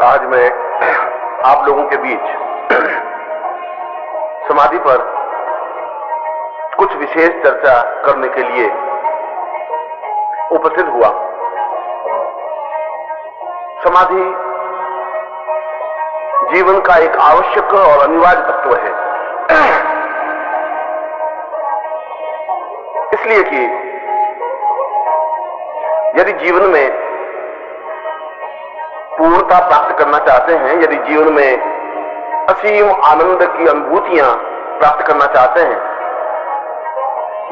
आज मैं आप लोगों के बीच समाधि पर कुछ विशेष चर्चा करने के लिए उपस्थित हुआ। समाधि जीवन का एक आवश्यक और अनिवार्य तत्व है, इसलिए कि यदि जीवन में पूर्णता प्राप्त करना चाहते हैं, यदि जीवन में असीम आनंद की अनुभूतियां प्राप्त करना चाहते हैं,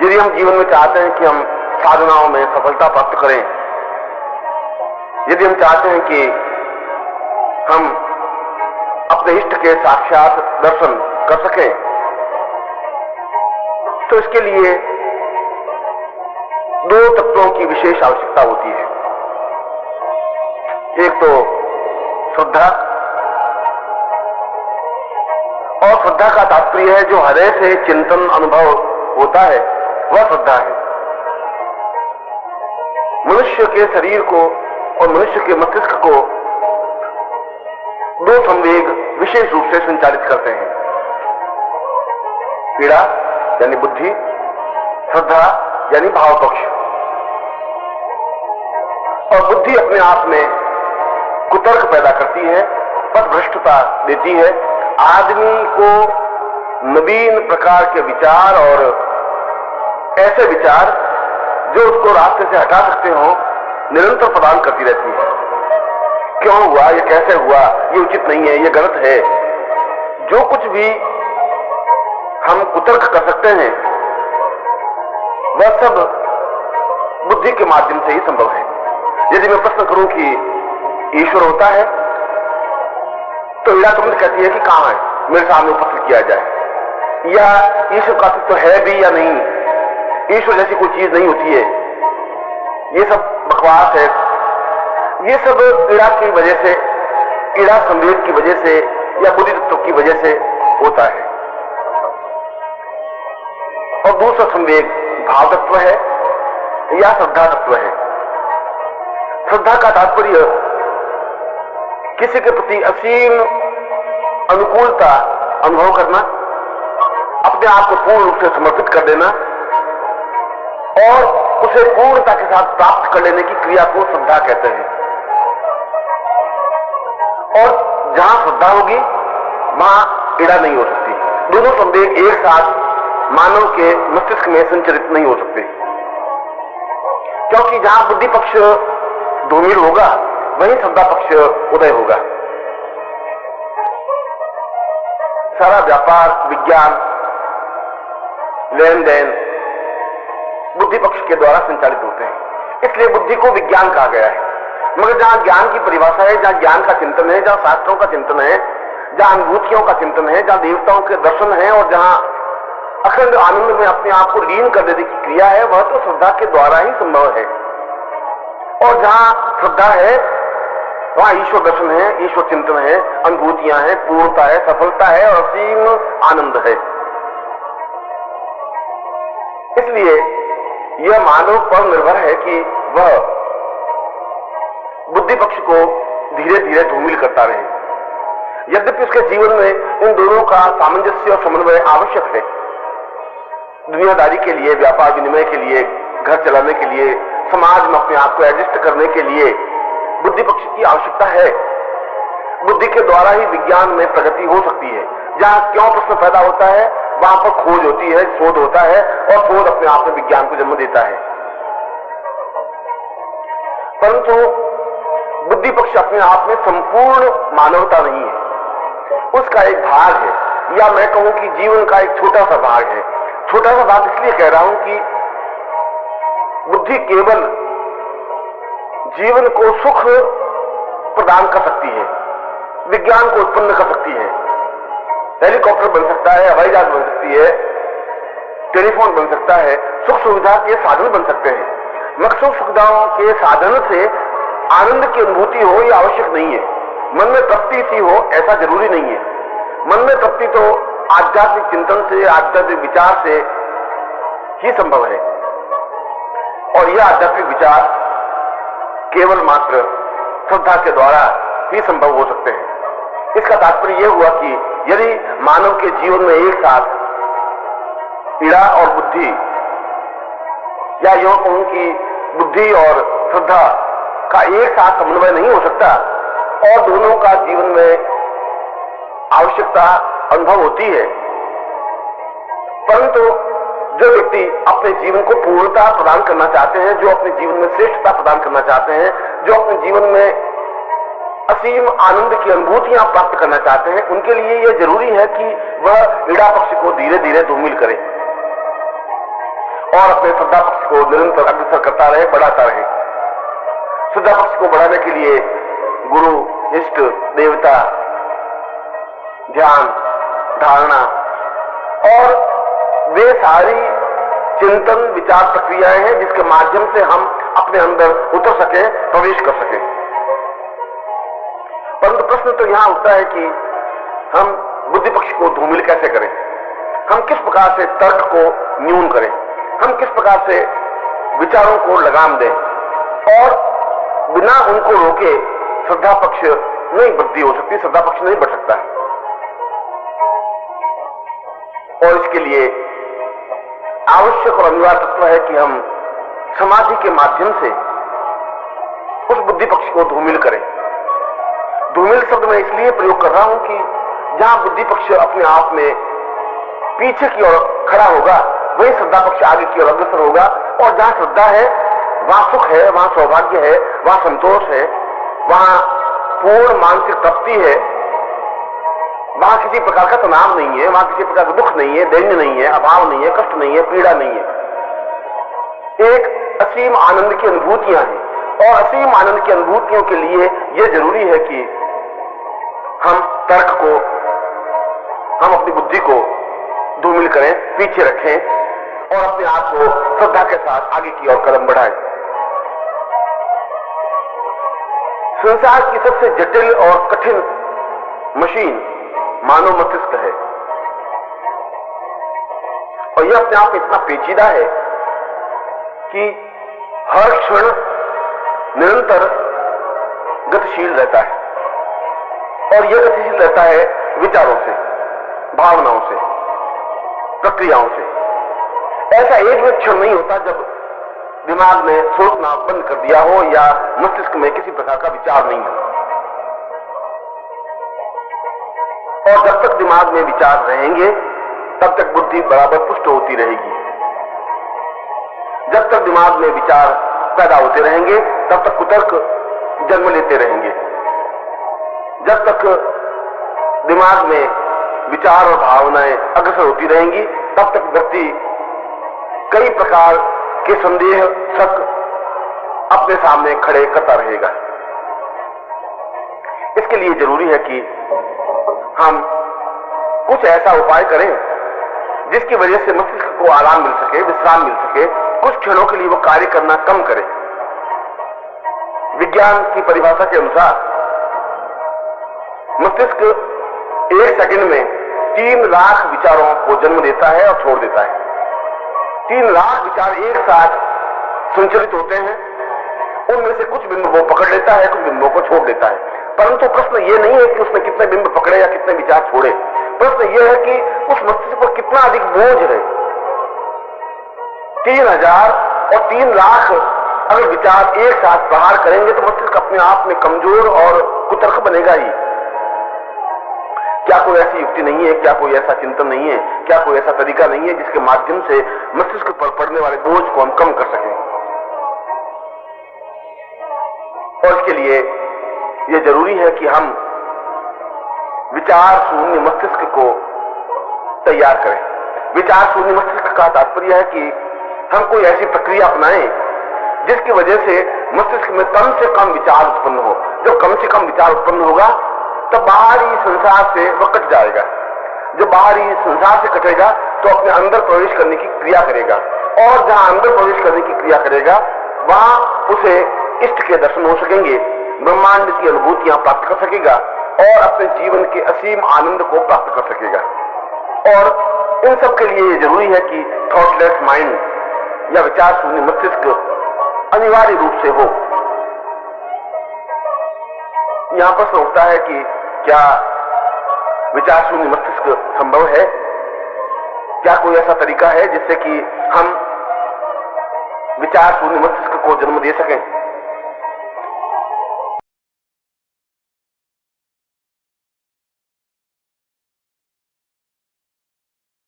यदि हम जीवन में चाहते हैं कि हम साधनाओं में सफलता प्राप्त करें, यदि हम चाहते हैं कि हम अपने इष्ट के साक्षात दर्शन कर सकें, तो इसके लिए दो तत्वों की विशेष आवश्यकता होती है। एक तो श्रद्धा, और श्रद्धा का तात्पर्य है जो हृदय से चिंतन अनुभव होता है, वह श्रद्धा है। मनुष्य के शरीर को और मनुष्य के मस्तिष्क को दो संवेग विशेष रूप से संचालित करते हैं, पीड़ा यानी बुद्धि, श्रद्धा यानी भाव पक्ष। और बुद्धि अपने आप में कुतर्क पैदा करती है, पथभ्रष्टता देती है, आदमी को नवीन प्रकार के विचार और ऐसे विचार जो उसको रास्ते से हटा सकते हो निरंतर प्रदान करती रहती है। क्यों हुआ, ये कैसे हुआ, ये उचित नहीं है, ये गलत है। जो कुछ भी हम कुतर्क कर सकते हैं वह सब बुद्धि के माध्यम से ही संभव है। यदि मैं प्रश्न करूं कि ईश्वर होता है, तो ईड़ा तुरंत कहती है कि कहां है, मेरे सामने उपस्थित किया जाए। या ईश्वर का अस्तित्व है भी या नहीं, ईश्वर जैसी कोई चीज नहीं होती है, ये सब बकवास है। ये सब ईड़ा की वजह से, ईड़ा संवेग की वजह से या बुद्धि तत्व की वजह से होता है। और दूसरा संवेग भाव तत्व है या श्रद्धा तत्व है। श्रद्धा का तात्पर्य किसी के प्रति असीम अनुकूलता अनुभव करना, अपने आप को पूर्ण रूप से समर्पित कर देना और उसे पूर्णता के साथ प्राप्त कर लेने की क्रिया को श्रद्धा कहते हैं। और जहां श्रद्धा होगी वहां ईड़ा नहीं हो सकती। दोनों संवेग एक साथ मानव के मस्तिष्क में संचरित नहीं हो सकते, क्योंकि जहां बुद्धि पक्ष धूमिल होगा वहीं श्रद्धा पक्ष उदय होगा। सारा व्यापार, विज्ञान, लेन देन बुद्धि पक्ष के द्वारा संचालित होते हैं, इसलिए बुद्धि को विज्ञान कहा गया है। मगर जहां ज्ञान की परिभाषा है, जहां ज्ञान का चिंतन है, जहां शास्त्रों का चिंतन है, जहां अनुभूतियों का चिंतन है, जहां देवताओं के दर्शन है और जहां अखंड आनंद में अपने आप को लीन कर देने की क्रिया है, वह तो श्रद्धा के द्वारा ही संभव है। और जहां श्रद्धा है वहां ईश्वर दर्शन है, ईश्वर चिंतन है, अनुभूतियां हैं, पूर्णता है, सफलता है और असीम आनंद है। इसलिए यह मानव पर निर्भर है कि वह बुद्धि पक्ष को धीरे धीरे धूमिल करता रहे। यद्यपि उसके जीवन में इन दोनों का सामंजस्य और समन्वय आवश्यक है। दुनियादारी के लिए, व्यापार विनिमय के लिए, घर चलाने के लिए, समाज में अपने आप को एडजस्ट करने के लिए बुद्धि पक्ष की आवश्यकता है। बुद्धि के द्वारा ही विज्ञान में प्रगति हो सकती है। जहां क्यों प्रश्न पैदा होता है वहां पर खोज होती है, शोध होता है और शोध अपने आप में विज्ञान को जन्म देता है। परंतु बुद्धि पक्ष अपने आप में संपूर्ण मानवता नहीं है, उसका एक भाग है, या मैं कहूं कि जीवन का एक छोटा सा भाग है। छोटा सा भाग इसलिए कह रहा हूं कि बुद्धि केवल जीवन को सुख प्रदान कर सकती है, विज्ञान को उत्पन्न कर सकती है। हेलीकॉप्टर बन सकता है, हवाई जहाज बन सकती है, टेलीफोन बन सकता है, सुख सुविधा के साधन बन सकते हैं। मगर सुख सुविधाओं के साधन से आनंद की अनुभूति हो यह आवश्यक नहीं है। मन में तृप्ति सी हो ऐसा जरूरी नहीं है। मन में तृप्ति तो आध्यात्मिक चिंतन से, आध्यात्मिक विचार से ही संभव है। और यह आध्यात्मिक विचार केवल मात्र श्रद्धा के द्वारा ही संभव हो सकते हैं। इसका तात्पर्य यह हुआ कि यदि मानव के जीवन में एक साथ पीड़ा और बुद्धि, या यूं कहूं कि बुद्धि और श्रद्धा का एक साथ समन्वय नहीं हो सकता और दोनों का जीवन में आवश्यकता अनुभव होती है, परंतु जो व्यक्ति अपने जीवन को पूर्णता प्रदान करना चाहते हैं, जो अपने जीवन में श्रेष्ठता प्रदान करना चाहते हैं, जो अपने जीवन में असीम आनंद की अनुभूतियां प्राप्त करना चाहते हैं, उनके लिए यह जरूरी है कि वह ईड़ा पक्ष को धीरे धीरे धूमिल करे और अपने श्रद्धा पक्ष को निरंतर अग्रसर करता रहे, बढ़ाता रहे। श्रद्धा पक्ष को बढ़ाने के लिए गुरु, इष्ट देवता, ध्यान, धारणा और वे सारी चिंतन विचार प्रक्रियाएं हैं जिसके माध्यम से हम अपने अंदर उतर सके, प्रवेश कर सके। परंतु प्रश्न तो यहां उठता है कि हम बुद्धि पक्ष को धूमिल कैसे करें, हम किस प्रकार से तर्क को न्यून करें, हम किस प्रकार से विचारों को लगाम दें और बिना उनको रोके श्रद्धा पक्ष नहीं वृद्धि हो सकती, श्रद्धा पक्ष नहीं बढ़ सकता। और इसके लिए आवश्यक और अनिवार्य तत्व है कि हम समाधि के माध्यम से उस बुद्धि पक्ष को धूमिल करें। धूमिल शब्द मैं इसलिए प्रयोग कर रहा हूं कि जहां बुद्धि पक्ष अपने आप में पीछे की ओर खड़ा होगा, वही श्रद्धा पक्ष आगे की ओर अग्रसर होगा, और जहां श्रद्धा है वहां सुख है, वहां सौभाग्य है, वहां संतोष है, वहां पूर्ण मानसिक तृप्ति है, वहां किसी प्रकार का तनाव नहीं है, वहां किसी प्रकार का दुख नहीं है, दैन्य नहीं है, अभाव नहीं है, कष्ट नहीं है, पीड़ा नहीं है। एक असीम आनंद की अनुभूतियां हैं, और असीम आनंद की अनुभूतियों के लिए यह जरूरी है कि हम तर्क को, हम अपनी बुद्धि को धूमिल करें, पीछे रखें और अपने आप को श्रद्धा के साथ आगे की ओर कदम बढ़ाएं। संसार की सबसे जटिल और कठिन मशीन मानव मस्तिष्क है, और यह अपने आप में इतना पेचीदा है कि हर क्षण निरंतर गतिशील रहता है, और यह गतिशील रहता है विचारों से, भावनाओं से, प्रक्रियाओं से। ऐसा एक भी क्षण नहीं होता जब दिमाग ने सोचना बंद कर दिया हो या मस्तिष्क में किसी प्रकार का विचार नहीं हो। और जब तक दिमाग में विचार रहेंगे तब तक बुद्धि बराबर पुष्ट होती रहेगी। जब तक दिमाग में विचार पैदा होते रहेंगे तब तक कुतर्क जन्म लेते रहेंगे। जब तक दिमाग में विचार और भावनाएं अग्रसर होती रहेंगी तब तक व्यक्ति कई प्रकार के संदेह, शक अपने सामने खड़े करता रहेगा। इसके लिए जरूरी है कि हम कुछ ऐसा उपाय करें जिसकी वजह से मस्तिष्क को आराम मिल सके, विश्राम मिल सके, कुछ क्षणों के लिए वो कार्य करना कम करे। विज्ञान की परिभाषा के अनुसार मस्तिष्क एक सेकंड में 3 लाख विचारों को जन्म देता है और छोड़ देता है। 3 लाख विचार एक साथ संचलित होते हैं, उनमें से कुछ बिंदु वो पकड़ लेता है, कुछ बिंदुओं को छोड़ देता है। परंतु प्रश्न ये नहीं है कि उसने कितने बिंदु पकड़े या कितने विचार छोड़े, प्रश्न यह है कि उस मस्तिष्क पर कितना अधिक बोझ है। 3000 और 3 लाख अगर विचार एक साथ प्रहार करेंगे तो मस्तिष्क अपने आप में कमजोर और कुतर्क बनेगा ही। क्या कोई ऐसी युक्ति नहीं है, क्या कोई ऐसा चिंतन नहीं है, क्या कोई ऐसा तरीका नहीं है जिसके माध्यम से मस्तिष्क पर पड़ने वाले बोझ को हम कम कर सकें? और इसके लिए यह जरूरी है कि हम विचार शून्य मस्तिष्क को तैयार करें। विचार शून्य मस्तिष्क का तात्पर्य है कि हम कोई ऐसी प्रक्रिया अपनाएं जिसकी वजह से मस्तिष्क में कम से कम विचार उत्पन्न हो। जब कम से कम विचार उत्पन्न होगा तब बाहरी संसार से वह कट जाएगा। जब बाहरी संसार से कटेगा तो अपने अंदर प्रवेश करने की क्रिया करेगा, और जहां अंदर प्रवेश करने की क्रिया करेगा वहां उसे इष्ट के दर्शन हो सकेंगे, ब्रह्मांड की अनुभूतियां प्राप्त कर सकेगा और अपने जीवन के असीम आनंद को प्राप्त कर सकेगा। और इन सब के लिए ये जरूरी है कि थॉटलेस माइंड या विचार शून्य मस्तिष्क अनिवार्य रूप से हो। यहां प्रश्न उठता है कि क्या विचार शून्य मस्तिष्क संभव है? क्या कोई ऐसा तरीका है जिससे कि हम विचार शून्य मस्तिष्क को जन्म दे सकें?